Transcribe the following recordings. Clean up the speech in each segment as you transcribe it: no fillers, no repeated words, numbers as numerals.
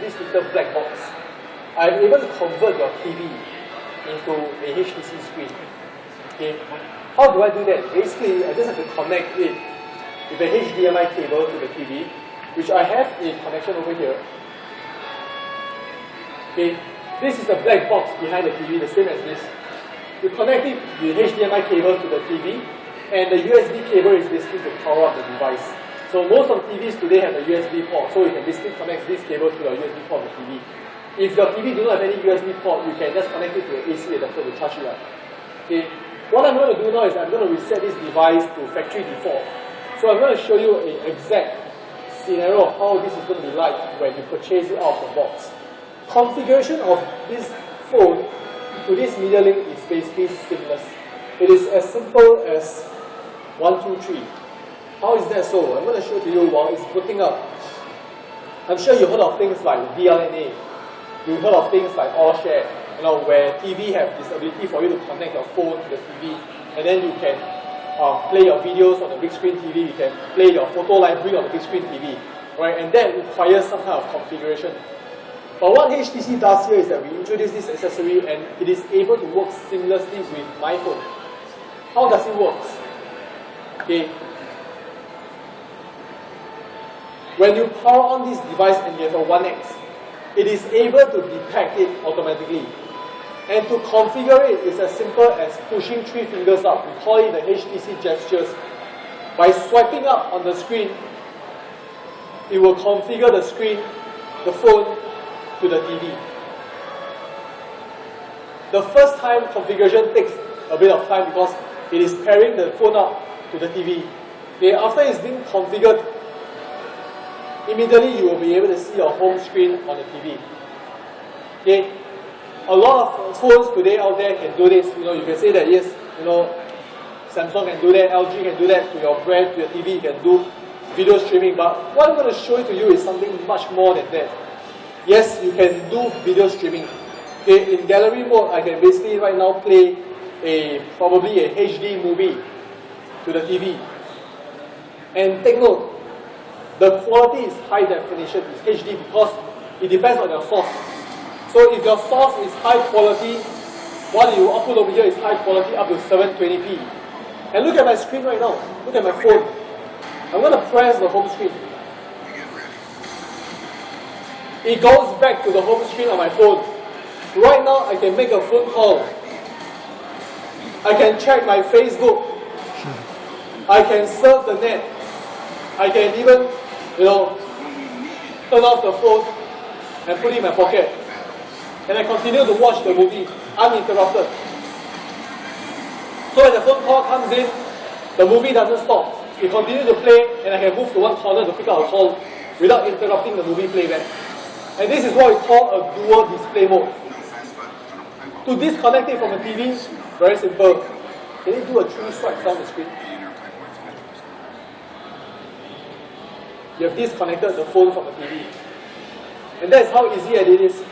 this little black box. I'm able to convert your TV into a HTC screen. Okay, how do I do that? Basically, I just have to connect it with a HDMI cable to the TV, which I have a connection over here. Okay, this is the black box behind the TV, the same as this. You connect it with HDMI cable to the TV, and the USB cable is basically to power up the device. So most of TVs today have a USB port, so you can basically connect this cable to your USB port of the TV. If your TV does not have any USB port, you can just connect it to an AC adapter to charge it up. Okay. What I'm going to do now is I'm going to reset this device to factory default. So I'm going to show you an exact scenario of how this is going to be like when you purchase it out of the box. Configuration of this phone to this media link is basically seamless. It is as simple as 1, 2, 3. How is that so? I'm going to show to you while it's booting up. I'm sure you've heard of things like VLNA. You've heard of things like All Share, where TV have this ability for you to connect your phone to the TV, and then you can play your videos on the big screen TV. You can play your photo library on the big screen TV, right? And that requires some kind of configuration. But what HTC does here is that we introduce this accessory, and it is able to work seamlessly with my phone. How does it work? Okay. When you power on this device and you have a One X, it is able to detect it automatically. And to configure it is as simple as pushing 3 fingers up. We call it the HTC gestures. By swiping up on the screen, it will configure the screen, the phone, to the TV. The first time configuration takes a bit of time because it is pairing the phone up to the TV. Okay, after it's been configured, immediately you will be able to see your home screen on the TV. Okay, a lot of phones today out there can do this. You can say that yes, Samsung can do that, LG can do that to your brand, to your TV, you can do video streaming. But what I'm going to show to you is something much more than that. Yes, you can do video streaming. Okay, in gallery mode, I can basically right now play probably a HD movie to the TV. And take note, the quality is high definition, it's HD, because it depends on your source. So if your source is high quality, what you upload over here is high quality up to 720p. And look at my screen right now, look at my phone. I'm going to press the home screen. It goes back to the home screen on my phone. Right now, I can make a phone call. I can check my Facebook. I can surf the net. I can even, turn off the phone and put it in my pocket. And I continue to watch the movie uninterrupted. So when the phone call comes in, the movie doesn't stop. It continues to play, and I can move to one corner to pick up a call without interrupting the movie playback. And this is what we call a dual display mode. To disconnect it from the TV, very simple. Can you do a 3 swipes down the screen? You have disconnected the phone from the TV. And that's how easy it is.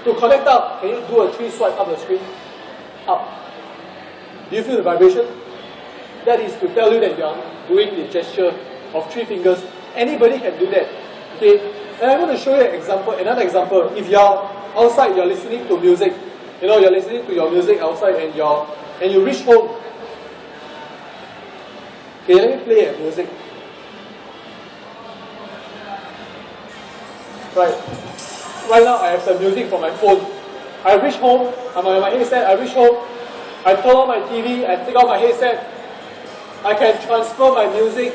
To connect up, can you do a 3 swipe up the screen? Up. Do you feel the vibration? That is to tell you that you are doing the gesture of 3 fingers. Anybody can do that. Okay? And I'm going to show you an example, another example. If you're outside, you're listening to music. You're listening to your music outside and you reach home. Okay, let me play a music. Right now I have the music from my phone. I reach home, I'm on my headset, I reach home, I turn on my TV, I take out my headset, I can transfer my music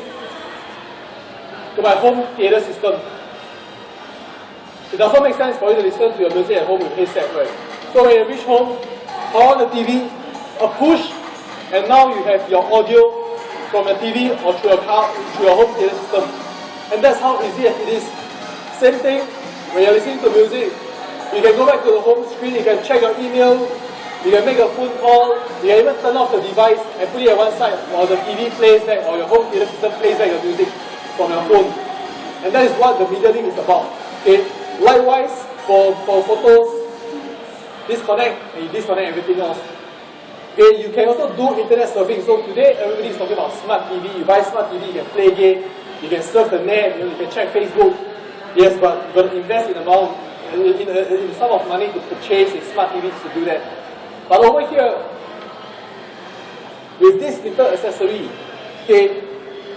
to my home theater system. It does not make sense for you to listen to your music at home with headset, right? So when you reach home, power on the TV, a push, and now you have your audio from the TV or through your car, through your home theater system. And that's how easy it is. Same thing, when you're listening to music, you can go back to the home screen, you can check your email, you can make a phone call, you can even turn off the device and put it at one side while the TV plays back or your home theater system plays back your music from your phone. And that is what the media link is about. Okay? Likewise, for photos, disconnect and you disconnect everything else. Okay, you can also do internet surfing. So today everybody is talking about smart TV. You buy smart TV, you can play game, you can surf the net, you can check Facebook. Yes, but you've got to invest in amount in sum of money to purchase a smart TV to do that. But over here, with this little accessory, okay,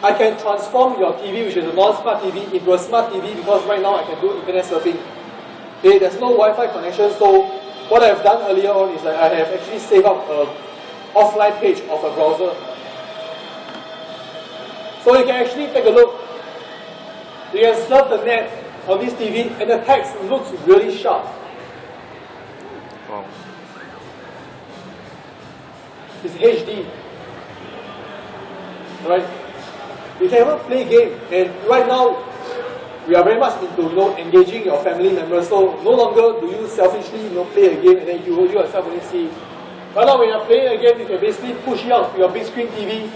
I can transform your TV, which is a non-smart TV, into a smart TV because right now I can do internet surfing. Okay, there's no Wi-Fi connection, so what I've done earlier on is that I have actually saved up an offline page of a browser. So you can actually take a look. You can surf the net on this TV and the text looks really sharp. Wow. It's HD. Right? You can even play game, and right now we are very much into engaging your family members. So no longer do you selfishly play a game and then you yourself only see. Right now when you're playing a game, you can basically push it out to your big screen TV,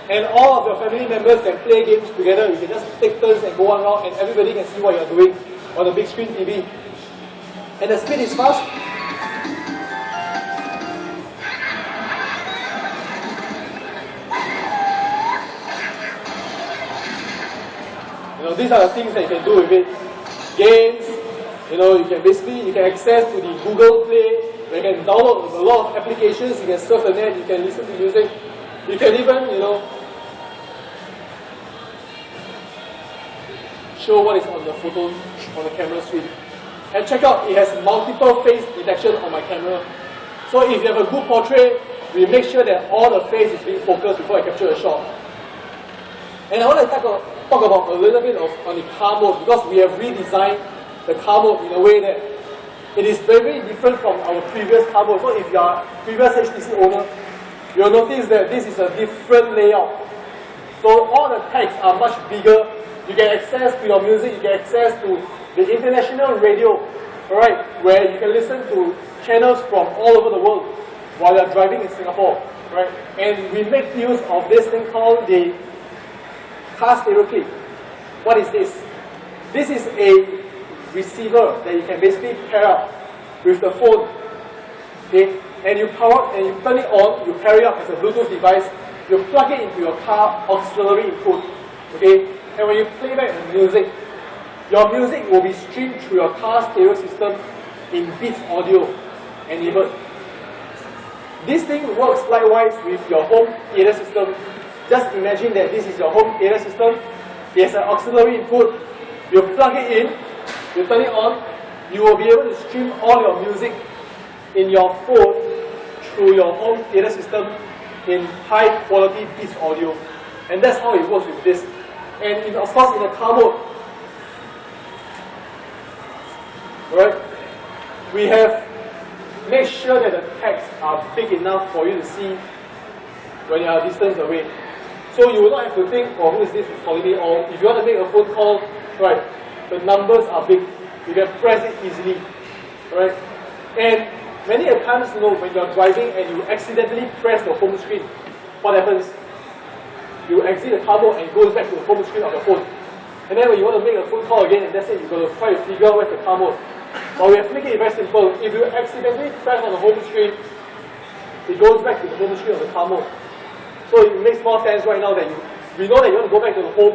and all of your family members can play games together. You can just take turns and go on around, and everybody can see what you're doing on the big screen TV. And the speed is fast. These are the things that you can do with it. Games, you can access to the Google Play, you can download a lot of applications, you can surf the net, you can listen to music, you can even, show what is on the photo, on the camera screen. And check out, it has multiple face detection on my camera. So if you have a good portrait, we make sure that all the face is being focused before I capture a shot. And I want to talk about a little bit on the car mode, because we have redesigned the car mode in a way that it is very different from our previous car mode. So if you are a previous HTC owner, you'll notice that this is a different layout. So all the text are much bigger. You get access to your music, you get access to the international radio, alright, where you can listen to channels from all over the world while you're driving in Singapore, right? And we make use of this thing called the car stereo clip. What is this? This is a receiver that you can basically pair up with the phone. Okay? And you power up and you turn it on, you pair it up as a Bluetooth device, you plug it into your car auxiliary input. Okay? And when you play back the music, your music will be streamed through your car stereo system in Beats audio enabled. This thing works likewise with your home theater system. Just imagine that this is your home theater system. There's an auxiliary input. You plug it in, you turn it on, you will be able to stream all your music in your phone through your home theater system in high quality Beats audio. And that's how it works with this. And of course in the car mode, right, we have made sure that the texts are big enough for you to see when you are a distance away. So you will not have to think, oh, who is this who's calling me? Or if you want to make a phone call, right, the numbers are big. You can press it easily, right? And many a times, when you're driving and you accidentally press the home screen, what happens? You exit the car mode and it goes back to the home screen of your phone. And then when you want to make a phone call again, and that's it, you've got to try to figure out where's the car mode. But we have to make it very simple. If you accidentally press on the home screen, it goes back to the home screen of the car mode. So it makes more sense right now that we know that you want to go back to the home.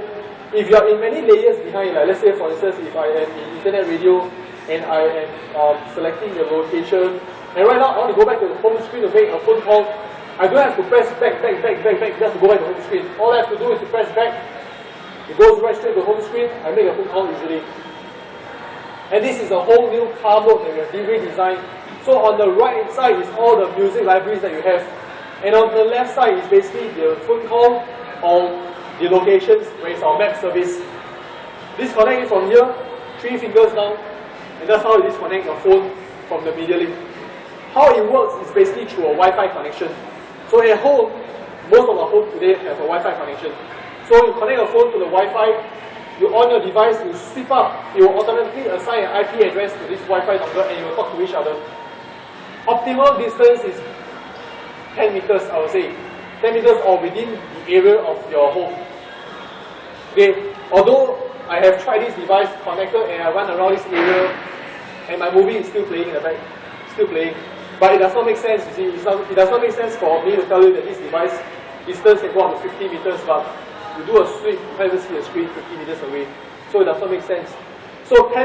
If you are in many layers behind, like let's say for instance, if I am in internet radio and I am selecting the location, and right now I want to go back to the home screen to make a phone call, I don't have to press back just to go back to the home screen. All I have to do is to press back, it goes right straight to the home screen, I make a phone call easily. And this is a whole new car mode that we have redesigned. So on the right side is all the music libraries that you have. And on the left side is basically the phone call or the locations where it's our map service. Disconnect it from here, 3 fingers down, and that's how you disconnect your phone from the media link. How it works is basically through a Wi-Fi connection. So at home, most of our homes today have a Wi-Fi connection. So you connect your phone to the Wi-Fi, you on your device, you sweep up, it will automatically assign an IP address to this Wi-Fi number and you will talk to each other. Optimal distance is 10 meters, I would say. 10 meters or within the area of your home. Okay, although I have tried this device connected and I run around this area and my movie is still playing in the back, still playing. But it does not make sense, you see, it does not make sense for me to tell you that this device distance can go up to 50 meters, but you do a sweep, you can't even see the screen 50 meters away. So it does not make sense. So 10